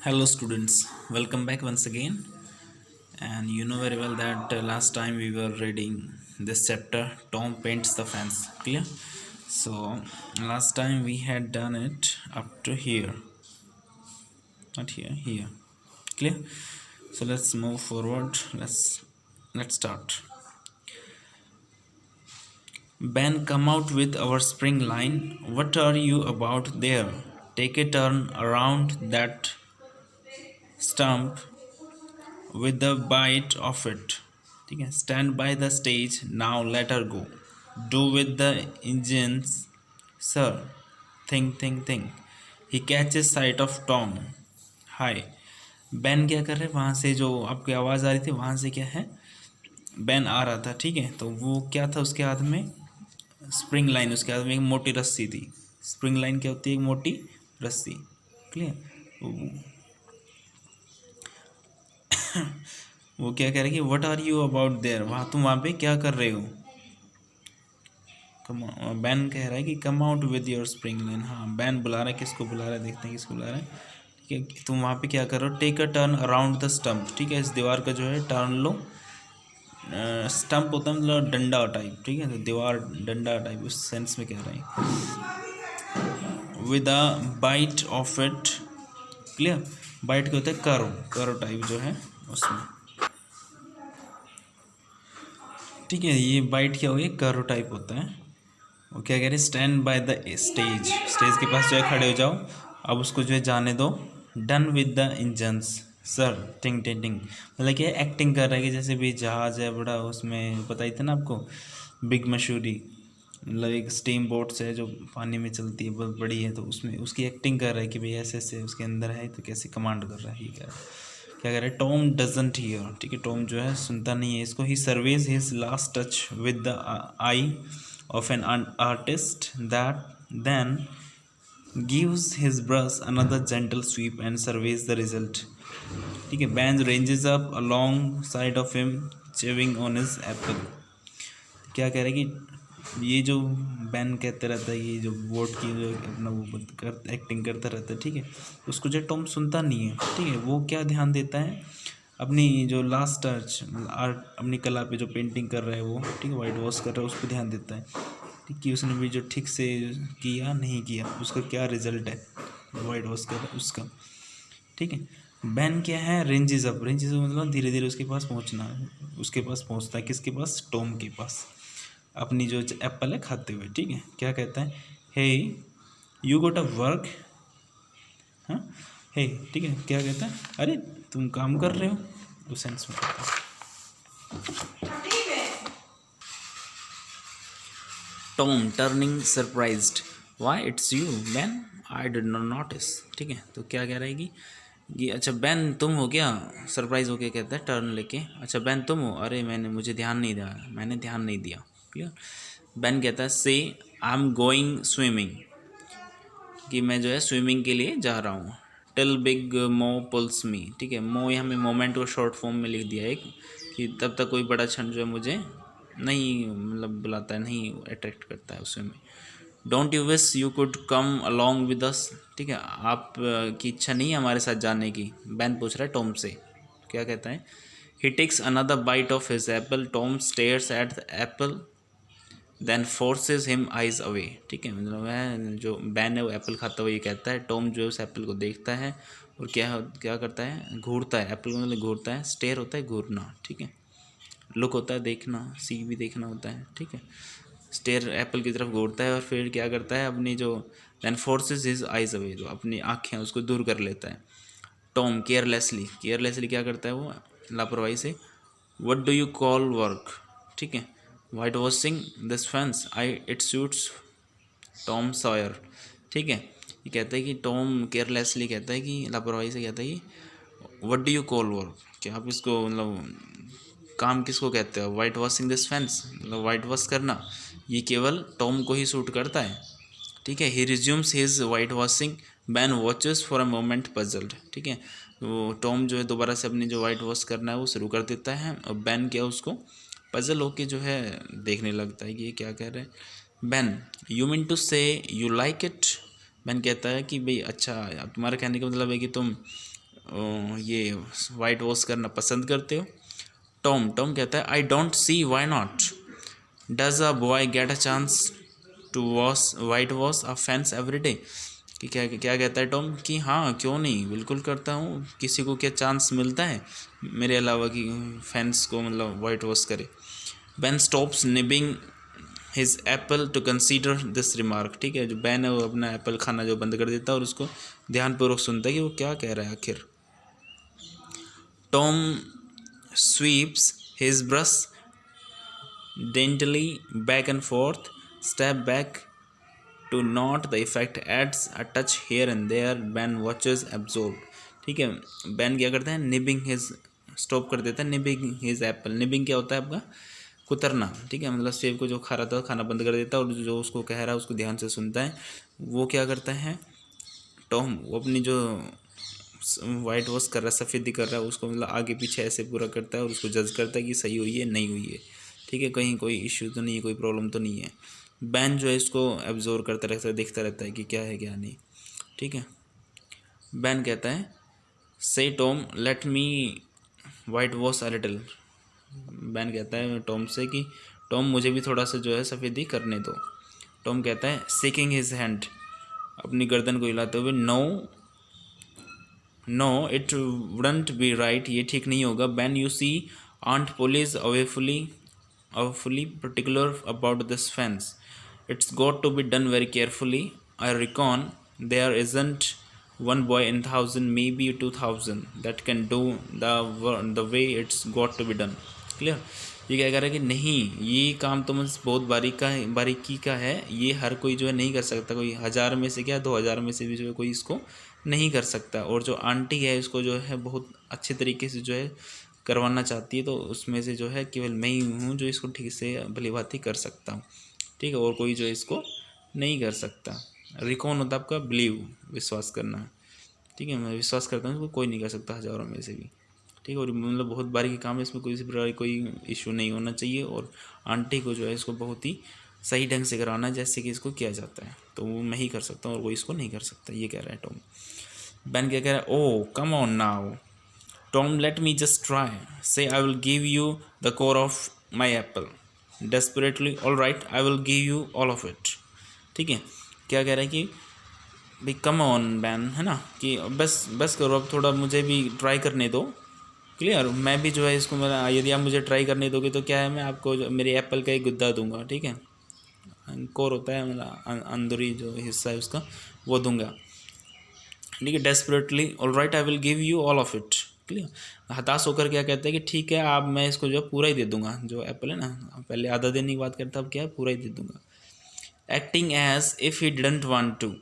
Hello, students. Welcome back once again. And you know very well that last time we were reading this chapter, Tom Paints the Fence. Clear? So, last time we had done it up to here. Not here, here. Clear? So, let's move forward. Let's start. Ben, come out with our spring line. What are you about there? Take a turn around that stump with the bite of it. ठीक है, stand by the stage now, let her go. Do with the engines, sir. Think. He catches sight of Tom. Hi. Ban क्या कर रहे हैं? वहाँ से जो आपकी आवाज़ आ रही थी वहाँ से क्या है, बैन आ रहा था. ठीक है, तो वो क्या था उसके हाथ में? Spring line. उसके हाथ में एक मोटी रस्सी थी. स्प्रिंग लाइन क्या होती है? एक मोटी रस्सी. क्लियर? वो क्या कह रहा है कि what are you about there, तुम वहाँ पे क्या कर रहे हो? बैन कह रहा है कि come out with your spring line. हाँ, बैन बुला रहा है. किसको बुला रहा है? देखते हैं किसको बुला रहा है. ठीक है, तुम वहाँ पे क्या कर रहे हो? Take a turn around the stump. ठीक है, इस दीवार का जो है टर्न लो. स्टम्प होता है मतलब डंडा टाइप. ठीक है, तो दीवार डंडा टाइप उस सेंस में कह रहे हैं. With a bite of it. Clear? Bite क्या होता है? करो टाइप जो है उसमें. ठीक है, ये बाइट क्या हो गया? कर्व टाइप होता है. वो क्या कह रहे हैं? Stand by the stage. Stage के पास जो है खड़े हो जाओ. अब उसको जो है जाने दो. Done with the engines, sir. टिंग टिंग टिंग मतलब क्या, एक्टिंग कर रहा है कि जैसे भी जहाज है बड़ा, उसमें पता ही था ना आपको, बिग मशहूरी. मतलब एक स्टीम बोट है जो पानी में चलती है, बहुत बड़ी है, तो उसमें उसकी एक्टिंग कर रहा है कि भाई ऐसे ऐसे उसके अंदर है, तो कैसे कमांड कर रहा है. ये कह रहा है. क्या कह रहा है? Tom doesn't hear. ठीक है, टॉम जो है सुनता नहीं है इसको. He surveys his last touch with the eye of an artist that then gives his brush another gentle sweep and surveys the result. ठीक है, Ben ranges up alongside of him chewing on his apple. क्या कह रहा है कि ये जो ban कहते रहता है, ये जो वोट की जो अपना वो कर एक्टिंग करता रहता है. ठीक है, उसको जो टॉम सुनता नहीं है. ठीक है, वो क्या ध्यान देता है? अपनी जो लास्ट टच आर्ट, अपनी कला पे जो पेंटिंग कर रहा है वो, ठीक है, वाइट वॉश कर रहा है, उस पर ध्यान देता है. ठीक, कि उसने भी जो ठीक से किया नहीं किया, उसका क्या रिजल्ट है वाइट वॉश कर रहा है उसका. ठीक है, बैन क्या है? Ranges up. रेंजेस मतलब धीरे धीरे उसके पास पहुंचना है. उसके पास पहुंचता है. किसके पास? टॉम के पास, अपनी जो एप्पल है खाते हुए. ठीक है, क्या कहता है? हे, यू गोट अ वर्क. हाँ, हे. ठीक है, क्या कहता है? अरे तुम काम कर रहे हो, उस सेंस में कहता है. Tom turning surprised. Why it's you ban, I did not notice. ठीक है, तो क्या कह रहा है कि अच्छा बैन तुम हो क्या? सरप्राइज हो के कहता है टर्न लेके. अच्छा बैन तुम हो? अरे मुझे ध्यान नहीं दिया, मैंने ध्यान नहीं दिया. क्लियर? बैन कहता है से आई एम गोइंग स्विमिंग, कि मैं जो है स्विमिंग के लिए जा रहा हूँ. टिल बिग मो पुल्स मी. ठीक है, मो यहाँ में मोमेंट को शॉर्ट फॉर्म में लिख दिया एक, कि तब तक कोई बड़ा क्षण जो है मुझे नहीं मतलब बुलाता है, नहीं अट्रैक्ट करता है उसमें. Don't you wish you could come along with us. ठीक है, आप की इच्छा नहीं है हमारे साथ जाने की? बैन पूछ रहा है टॉम से. क्या कहता है? He takes another bite of his apple. Tom stares at the apple then forces him eyes away. ठीक है, मतलब वह जो बैन है वो एप्पल खाता हुआ ये कहता है. टॉम जो है उस एप्पल को देखता है और क्या करता है? घूरता है. एप्पल को मतलब घूरता है. स्टेयर होता है घूरना. ठीक है, लुक होता है देखना, सी भी देखना होता है. ठीक है, स्टेयर एप्पल की तरफ घूरता है और फिर क्या करता है? अपनी जो then forces his eyes away, जो अपनी आँखें उसको दूर कर लेता है. टॉम केयरलेसली क्या करता है? वो लापरवाही से. What do you call work. ठीक है, white washing this fence, I it suits Tom Sawyer. ठीक है, ये कहता है कि टॉम केयरलेसली कहता है कि लापरवाही से कहता है कि what do you call work, कि आप इसको मतलब काम किसको कहते हो? वाइट वॉशिंग दिस फेंस मतलब वाइट वॉश करना, ये केवल टॉम को ही सूट करता है. ठीक है, he resumes his white washing. Ben watches for a moment puzzled. ठीक है, वो टॉम जो है दोबारा से अपनी जो वाइट वॉश करना है वो शुरू कर देता है, और बैन क्या उसको पजल होके जो है देखने लगता है कि ये क्या कह रहे हैं. बैन, यू मीन टू से यू लाइक इट. बैन कहता है कि भाई अच्छा, तुम्हारे कहने का मतलब है कि तुम ये वाइट वॉश करना पसंद करते हो? टॉम टॉम कहता है I don't see why not. Does a boy get a chance to wash white wash a fence every day? कि क्या क्या कहता है टॉम कि हाँ क्यों नहीं, बिल्कुल करता हूँ, किसी को क्या चांस मिलता है मेरे अलावा कि फेंस को मतलब वाइट वॉश करे। Ben stops nibbling his apple to consider this remark. ठीक है, जो बैन है वो अपना एप्पल खाना जो बंद कर देता है और उसको ध्यानपूर्वक सुनता है कि वो क्या कह रहा है आखिर। Tom sweeps his brush daintily back and forth, step back to note the effect, adds a touch here and there. Ben watches absorbed। ठीक है, बैन क्या करता है, निबिंग हिज, स्टॉप कर देता है निबिंग हिज एप्पल। निबिंग क्या होता है आपका, कुतरना। ठीक है, मतलब सेब को जो खा रहा था खाना बंद कर देता है और जो उसको कह रहा है उसको ध्यान से सुनता है। वो क्या करता है टॉम, वो अपनी जो वाइट वॉश कर रहा है, सफ़ेदी कर रहा है, उसको मतलब आगे पीछे ऐसे पूरा करता है और उसको जज करता है कि सही हुई है नहीं हुई है। ठीक है, कहीं कोई इश्यू तो नहीं है, कोई प्रॉब्लम तो नहीं है। बैन जो है इसको एब्जॉर्व करता रहता है, देखता रहता है कि क्या है क्या नहीं। ठीक है, बैन कहता है से Tom let me white wash a little. Ban कहता है टॉम से कि टॉम मुझे भी थोड़ा सा जो है सफ़ेदी करने दो। टॉम कहता है शेकिंग हिज हैंड, अपनी गर्दन को हिलाते हुए, no it wouldn't be right, ये ठीक नहीं होगा। Ben you see Aunt Polly is awfully particular about this fence. It's got to be done very carefully. I reckon there isn't one boy in 1,000, maybe 2,000 that can do the way it's got to be done. Clear? ये क्या कह रहा है कि नहीं, ये काम तो मुझे बहुत बारीकी का है, ये हर कोई जो है नहीं कर सकता। कोई 1,000 में से क्या 2,000 में से भी जो है कोई इसको नहीं कर सकता। और जो आंटी है इसको जो है बहुत अच्छे तरीके से जो है करवाना चाहती है, तो उसमें से जो है केवल मैं ही हूँ जो इसको ठीक से भली भांति कर सकता हूँ। ठीक है, और कोई जो इसको नहीं कर सकता। रिकॉन होता है आपका बिलीव, विश्वास करना। ठीक है, मैं विश्वास करता हूँ इसको कोई नहीं कर सकता 1,000 में से भी। ठीक है, और मतलब बहुत बारीकी काम है, इसमें किसी प्रकार कोई इशू नहीं होना चाहिए। और आंटी को जो है इसको बहुत ही सही ढंग से कराना है जैसे कि इसको किया जाता है, तो वो मैं ही कर सकता हूँ और कोई इसको नहीं कर सकता, ये कह रहा है टॉम। बैन क्या कह रहा है, oh come on now Tom, let me just try. Say I will give you the core of my apple. Desperately, all right, I will give you all of it. ठीक है, क्या कह रहा है कि भाई कम ऑन बैन, है ना, कि बस करो अब, थोड़ा मुझे भी ट्राई करने दो। क्लियर, मैं भी जो है इसको मेरा, यदि आप मुझे ट्राई करने दोगे तो क्या है, मैं आपको मेरे एप्पल का एक गुद्दा दूंगा। ठीक है, कोर होता है मतलब अंदरूनी जो हिस्सा है उसका, वो दूंगा। ठीक है, desperately all right I will give you all of it. Clear, हताश होकर क्या कहते हैं कि ठीक है, आप मैं इसको जो पूरा ही दे दूंगा। जो एप्पल है ना, पहले आधा देने की बात करता, अब क्या है, पूरा ही दे दूंगा। Acting as if he didn't want to,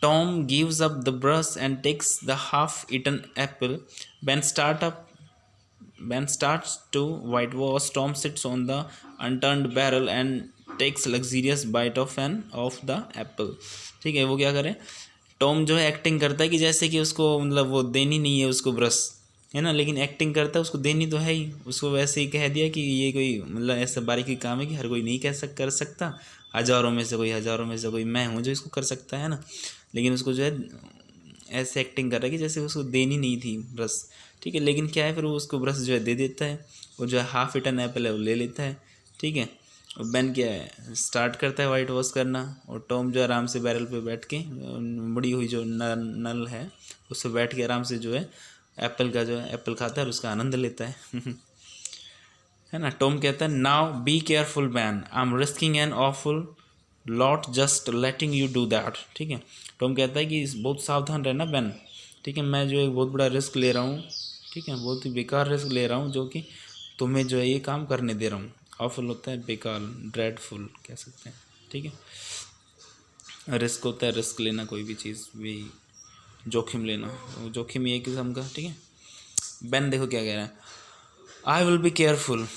Tom gives up the brush and takes the half eaten apple. Ben starts to whitewash. Tom sits on the unturned barrel and takes luxurious bite of the apple। ठीक है, वो क्या करे, Tom जो है acting करता है कि जैसे कि उसको मतलब वो देनी नहीं है उसको ब्रश, है ना, लेकिन एक्टिंग करता है उसको देनी तो है ही। उसको वैसे ही कह दिया कि ये कोई मतलब ऐसा बारीकी काम है कि हर कोई नहीं कर सकता, 1,000 में से कोई मैं हूँ जो इसको कर सकता है ना। लेकिन उसको जो है ऐसे एक्टिंग कर रहा है कि जैसे उसको देनी नहीं थी ब्रश। ठीक है, लेकिन क्या है, फिर वो उसको ब्रश जो है दे देता है, वो जो है हाफ ईटन एप्पल है वो ले लेता है। ठीक है, और बैन क्या है, स्टार्ट करता है वाइट वॉश करना, और टॉम जो आराम से बैरल पे बैठ के, बड़ी हुई जो नल है उस पर बैठ के आराम से जो है एप्पल का जो है एप्पल खाता है और उसका आनंद लेता है। है ना। टॉम कहता है now be careful ban, I am risking N awful lot just letting you do that. ठीक है, टॉम कहता है कि बहुत सावधान रहना बैन। ठीक है, मैं जो एक बहुत बड़ा रिस्क ले रहा हूँ। ठीक है, बहुत ही बेकार रिस्क ले रहा हूँ जो कि तुम्हें जो है ये काम करने दे रहा हूँ। ऑफुल होता है बेकार, ड्रेडफुल कह सकते हैं। ठीक है, रिस्क होता है रिस्क लेना, कोई भी चीज़ भी जोखिम लेना, जोखिम ये किस्म का। ठीक है, बैन देखो क्या कह रहा है, I will be careful.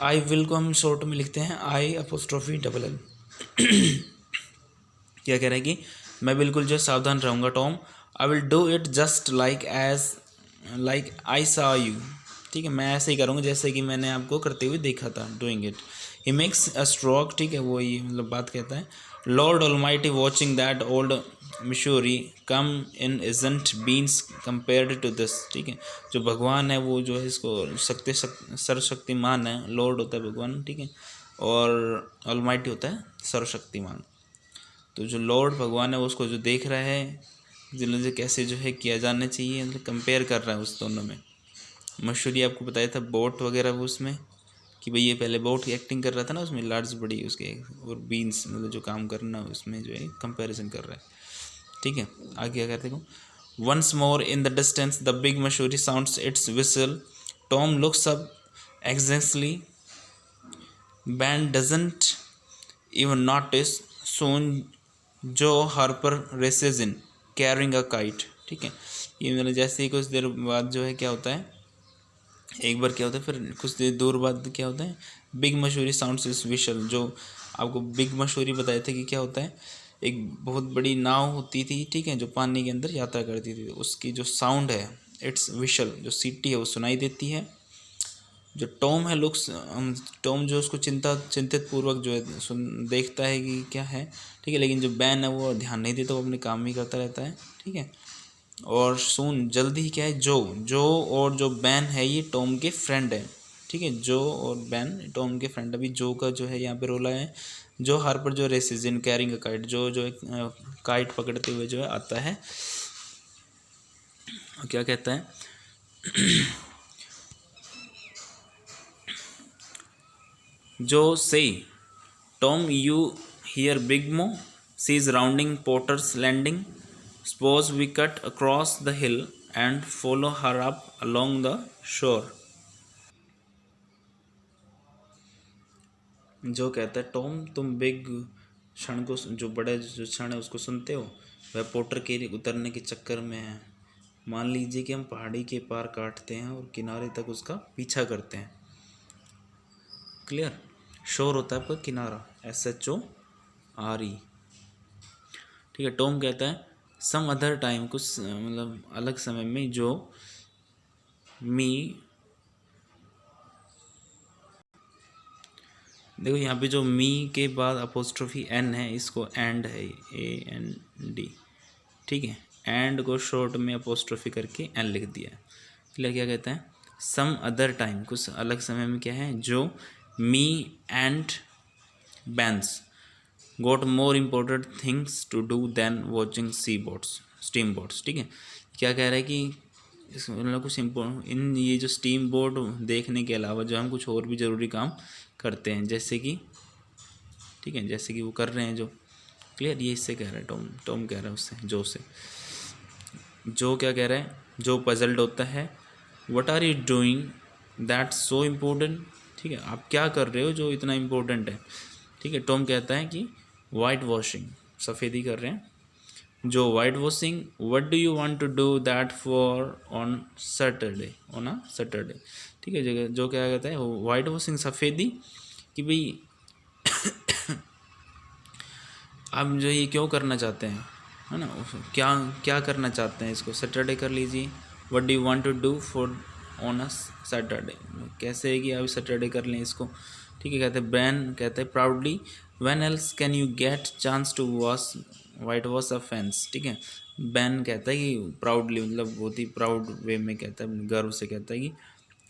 I will को हम शॉर्ट में लिखते हैं I''L। क्या कह रहा है कि मैं बिल्कुल जो सावधान रहूँगा Tom. I will do it just like I saw you. ठीक है, मैं ऐसे ही करूँगा जैसे कि मैंने आपको करते हुए देखा था, doing it. He makes a stroke. ठीक है, वो ये मतलब बात कहता है, lord almighty watching that old Missouri come in isn't beans compared to this, ठीक है। जो भगवान है वो जो है इसको सर्वशक्तिमान है, लॉर्ड होता है भगवान, ठीक है, और ऑलमाइटी होता है सर्वशक्तिमान। तो जो लॉर्ड भगवान है वो उसको जो देख रहा है जिन्होंने कैसे जो है किया जाना चाहिए, मतलब कंपेयर कर रहा है उस दोनों में। मशहूरी आपको बताया था बोट वगैरह वो उसमें कि भाई ये पहले बोट की एक्टिंग कर रहा था ना उसमें, लार्ज बड़ी उसके, और बीन्स मतलब जो काम करना उसमें जो है कंपैरिजन कर रहा है, ठीक है। आगे क्या कहते हैं, once more in the distance the big Missouri sounds its whistle, Tom looks up exactly, Ben doesn't even notice, soon Joe Harper races in carrying a kite, ठीक है। ये मतलब जैसे ही कुछ देर बाद जो है क्या होता है, एक बार क्या होता है फिर कुछ देर दूर बाद क्या होता है, बिग मशहूरी साउंड्स इस विशल, जो आपको बिग मशहूरी बताए थे कि क्या होता है, एक बहुत बड़ी नाव होती थी, ठीक है, जो पानी के अंदर यात्रा करती थी, उसकी जो साउंड है इट्स विशल, जो सीटी है वो सुनाई देती है। जो टॉम है लुक्स, टॉम जो उसको चिंतित पूर्वक जो है देखता है कि क्या है, ठीक है, लेकिन जो बैन है वो ध्यान नहीं देता, वो अपने काम ही करता रहता है, ठीक है। और सुन जल्दी ही क्या है, जो और जो बैन है ये टॉम के फ्रेंड है, ठीक है, जो और बैन टॉम के फ्रेंड। अभी जो का जो है यहाँ पे रोला है, जो हार्पर जो races in carrying a kite, जो एक काइट पकड़ते हुए जो है आता है, क्या कहता है, जो से Tom you hear big Missouri is rounding Potter's landing, suppose we cut across the hill and follow her up along the shore. जो कहता है टॉम तुम बिग क्षण को, जो बड़े जो क्षण है उसको सुनते हो, वह पोटर के उतरने के चक्कर में है। मान लीजिए कि हम पहाड़ी के पार काटते हैं और किनारे तक उसका पीछा करते हैं, क्लियर। शोर होता है आपका किनारा, SHORE, ठीक है। टॉम कहता है सम अदर टाइम, कुछ मतलब अलग समय में, जो मी, देखो यहाँ पे जो मी के बाद अपोस्ट्रोफी एन है, इसको एंड है, AND, ठीक है, एंड को शॉर्ट में अपोस्ट्रोफी करके एन लिख दिया है। इसलिए क्या कहता है, सम अदर टाइम, कुछ अलग समय में क्या है, जो me and Ben's got more important things to do than watching sea boats steam boats, ठीक है। क्या कह रहा है कि इस मतलब कुछ इन ये जो स्टीम बोट देखने के अलावा जो हम कुछ और भी ज़रूरी काम करते हैं, जैसे कि, ठीक है, जैसे कि वो कर रहे हैं जो, क्लियर। ये इससे कह रहा है टॉम कह रहा है उससे, जो क्या कह रहा है, जो पजल्ड होता है, what are you doing that so important, ठीक है, आप क्या कर रहे हो जो इतना इम्पोर्टेंट है, ठीक है। टॉम कहता है कि वाइट वॉशिंग, सफ़ेदी कर रहे हैं, जो white washing, what do you want to do that for on Saturday, ठीक है। जो क्या कहता है वाइट वॉशिंग, सफ़ेदी, कि भाई आप जो ये क्यों करना चाहते हैं, है ना, क्या क्या करना चाहते हैं, इसको सैटरडे कर लीजिए। What do you want to do for on a Saturday, कैसे है कि आप सैटरडे कर लें इसको, ठीक है। कहते हैं बैन कहते हैं proudly, when else can you get chance to wash white wash a fence, ठीक है। बैन कहता है कि प्राउडली, मतलब बहुत ही प्राउड वे में कहता है, गर्व से कहता है कि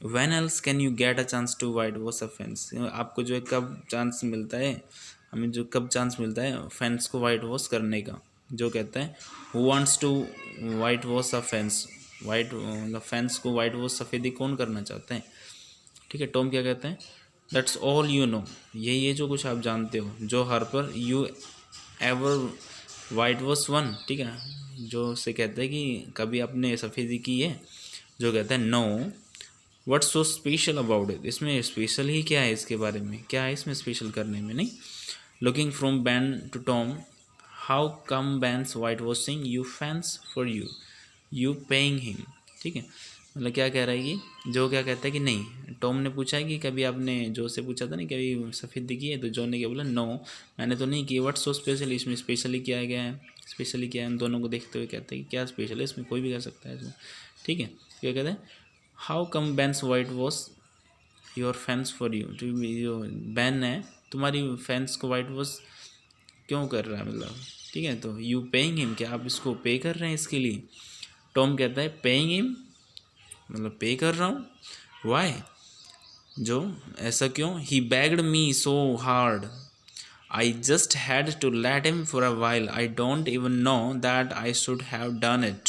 when else can you get a chance to white wash a fence, आपको जो है कब चांस मिलता है, हमें जो कब चांस मिलता है फेंस को वाइट वॉश करने का। जो कहता है who wants to white wash a fence, white मतलब फेंस को वाइट वॉश, सफ़ेदी कौन करना चाहता है, ठीक है। टॉम क्या कहता है, दैट्स ऑल यू नो, ये जो कुछ आप जानते हो, जो Harper you ever white wash one, ठीक है, जो से कहता है कि कभी आपने सफ़ेदी की है। जो कहता है no, what's so special about it, इसमें स्पेशल ही क्या है, इसके बारे में क्या है इसमें स्पेशल करने में, नहीं। Looking from Ben to Tom, how come Ben's white washing you fence for you paying him, ठीक है। मतलब क्या कह रहा है कि जो क्या कहता है कि नहीं, टॉम ने पूछा है कि कभी आपने जो से पूछा था ना कभी सफ़ेदी की है, तो जो ने क्या बोला, नो मैंने तो नहीं की। व्हाट्स सो स्पेशल, इसमें स्पेशली क्या गया है, स्पेशली क्या है, इन दोनों को देखते हुए कहते हैं कि क्या स्पेशल है इसमें, कोई भी कर सकता है इसमें, ठीक है। क्या कहते हैं, how come Ben's white wash your fence for you, जो बैन है तुम्हारी फैंस को वाइट वॉश क्यों कर रहा है, मतलब ठीक है, तो यू पेइंग हिम, क्या आप इसको पे कर रहे हैं इसके लिए? टॉम कहता है पेइंग हिम, मतलब पे कर रहा हूँ। वाई, जो ऐसा क्यों? He begged me so hard, I just had to let him for a while, I don't even know that I should have done it,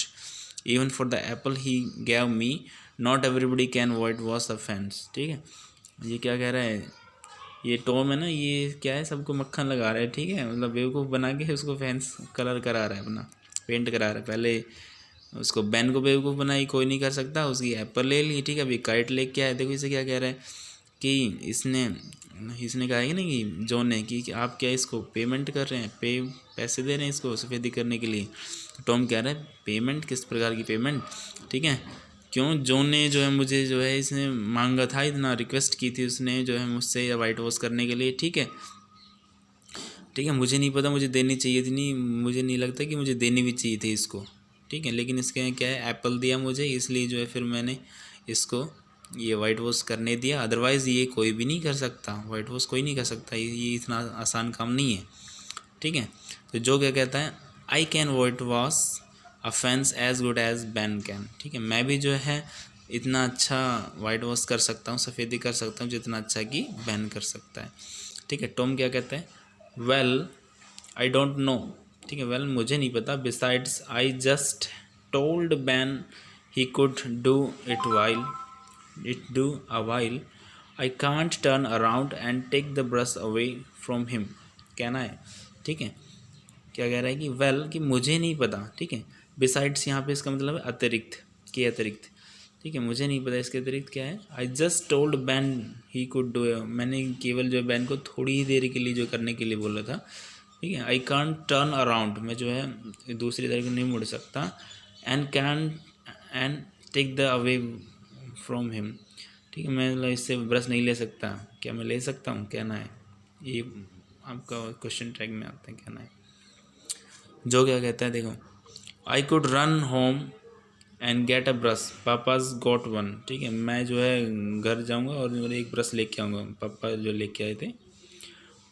even for the apple he gave me, not everybody can avoid wash the fence. ठीक है, ये क्या कह रहा है? ये Tom है ना, ये क्या है, सबको मक्खन लगा रहा है। ठीक है, मतलब बेवकूफ़ बना के उसको फैंस कलर करा रहा है, अपना पेंट करा रहा है। पहले उसको बैन को बेवकूफ़ बनाई, कोई नहीं कर सकता, उसकी एप्पल ले ली। ठीक है, अभी काइट लेके आया। देखो इसे क्या कह रहा है कि इसने कहा है ना कि जॉन ने कि आप क्या इसको पेमेंट कर रहे हैं, पैसे दे रहे हैं इसको सफ़ेदी करने के लिए। तो टॉम कह रहा है पेमेंट, किस प्रकार की पेमेंट? ठीक है, क्यों? जॉन ने जो है मुझे जो है इसने मांगा था, इतना रिक्वेस्ट की थी उसने जो है मुझसे वाइट वॉश करने के लिए। ठीक है, ठीक है, मुझे नहीं पता, मुझे देनी चाहिए थी, नहीं मुझे नहीं लगता कि मुझे देनी भी चाहिए थी इसको। ठीक है, लेकिन इसके क्या है, एप्पल दिया मुझे, इसलिए जो है फिर मैंने इसको ये वाइट वॉश करने दिया। अदरवाइज़ ये कोई भी नहीं कर सकता, वाइट वॉश कोई नहीं कर सकता, ये इतना आसान काम नहीं है। ठीक है, तो जो क्या कहता है, I can white wash a fence as good as Ben can. ठीक है, मैं भी जो है इतना अच्छा वाइट वॉश कर सकता हूँ, सफ़ेदी कर सकता हूँ जितना अच्छा कि बैन कर सकता है। ठीक है, टॉम क्या कहता है, वेल आई डोंट नो। ठीक है, वेल मुझे नहीं पता, besides I just told Ben he could do it a while, I can't turn around and take the brush away from him, कहना है। ठीक है, क्या कह रहा है कि वेल कि मुझे नहीं पता। ठीक है, बिसाइड्स यहाँ पे इसका मतलब है अतिरिक्त, के अतिरिक्त। ठीक है, मुझे नहीं पता इसके अतिरिक्त क्या है। आई just told Ben he could do, मैंने केवल जो है बैन को थोड़ी ही देर के लिए जो करने के लिए बोला था। ठीक है, आई कांट टर्न अराउंड, मैं जो है दूसरी तरफ नहीं मुड़ सकता। And take the away from him. ठीक है, मैं मतलब इससे ब्रश नहीं ले सकता, क्या मैं ले सकता हूँ, कहना है। ये आपका क्वेश्चन ट्रैक में आता है, कहना है। जो क्या कहता है, देखो, I could run home and get a brush, papa's got one. ठीक है, मैं जो है घर जाऊंगा और एक ब्रश लेके आऊँगा, पापा जो लेके आए थे।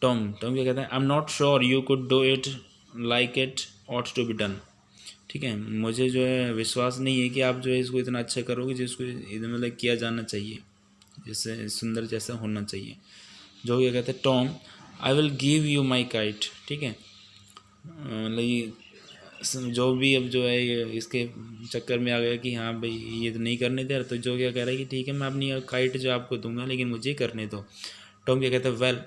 टॉम क्या कहता है, I am not sure you could do it like it ought to be done. ठीक है, मुझे जो है विश्वास नहीं है कि आप जो है इसको इतना अच्छा करोगे जिसको मतलब किया जाना चाहिए, जैसे सुंदर जैसा होना चाहिए। जो क्या कहते हैं, Tom I will give you my kite. ठीक है, मतलब ये जो भी अब जो है ये इसके चक्कर में आ गया कि हाँ भाई ये तो नहीं करने दे रहा, तो जो क्या कह रहा है कि ठीक है मैं अपनी काइट जो आपको दूंगा लेकिन मुझे करने दो। टॉम क्या कहता है, वेल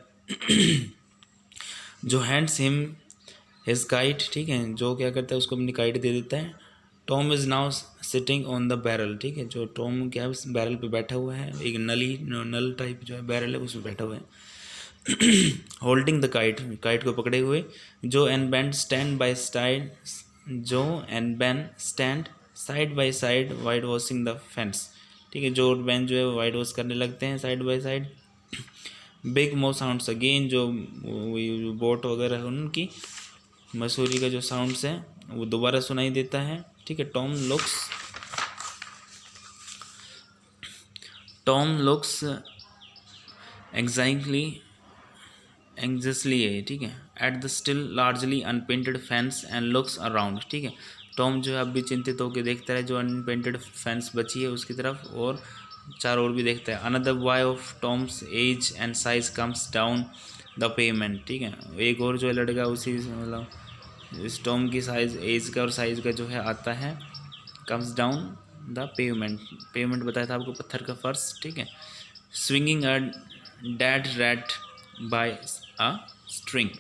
जो हैंड्स हिम हिज काइट। ठीक है, जो क्या करता है उसको अपनी काइट दे देता है। Tom is now sitting on the barrel. ठीक है, जो टॉम क्या है बैरल पे बैठा हुआ है, एक नल टाइप जो है बैरल है उसमें बैठा हुआ है। होल्डिंग द काइट, काइट को पकड़े हुए। Joe and Ben stand by side, Joe and Ben stand side by side whitewashing the fence. ठीक है, जो बैन जो है वाइट वॉश करने लगते हैं साइड बाय साइड। बिग मो साउंड्स अगेन, जो बोट वगैरह है उनकी मसूरी का जो साउंड्स है वो दोबारा सुनाई देता है। ठीक है, टॉम लुक्स एग्जैक्टली है। ठीक है, at the still largely unpainted fans and looks around. ठीक है, टॉम जो है अब भी चिंतित होकर देखता है जो अनपेंटेड फैंस बची है उसकी तरफ, और चारों ओर भी देखता है। Another boy of Tom's age and size comes down the pavement. ठीक है, एक और जो है लड़का उसी मतलब इस टॉम की साइज एज का और साइज का जो है आता है, कम्स डाउन द पेमेंट बताया था आपको, पत्थर का फर्श। ठीक है, swinging a dead rat by a string.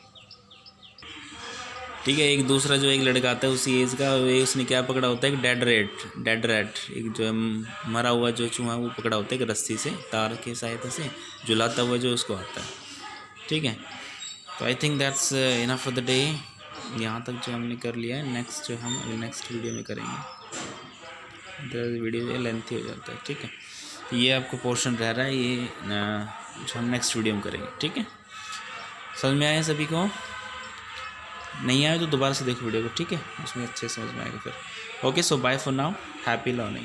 ठीक है, एक दूसरा जो एक लड़का आता है उसी एज का, वे उसने क्या पकड़ा होता है, एक डेड रैट, एक जो है मरा हुआ जो चूहा वो पकड़ा होता है एक रस्सी से, तार की सहायता से झुलाता हुआ जो उसको आता है। ठीक है, तो I think that's enough for the day. यहाँ तक जो हमने कर लिया है, नेक्स्ट जो हम नेक्स्ट वीडियो में करेंगे। वीडियो लेंथी हो जाता है। ठीक है, तो ये आपको पोर्शन रह रहा है, ये जो हम नेक्स्ट वीडियो में करेंगे। ठीक है, समझ में आया सभी को? नहीं आया तो दोबारा से देखो वीडियो को। ठीक है, उसमें अच्छे समझ में आएगा फिर। Okay, so bye for now, happy learning.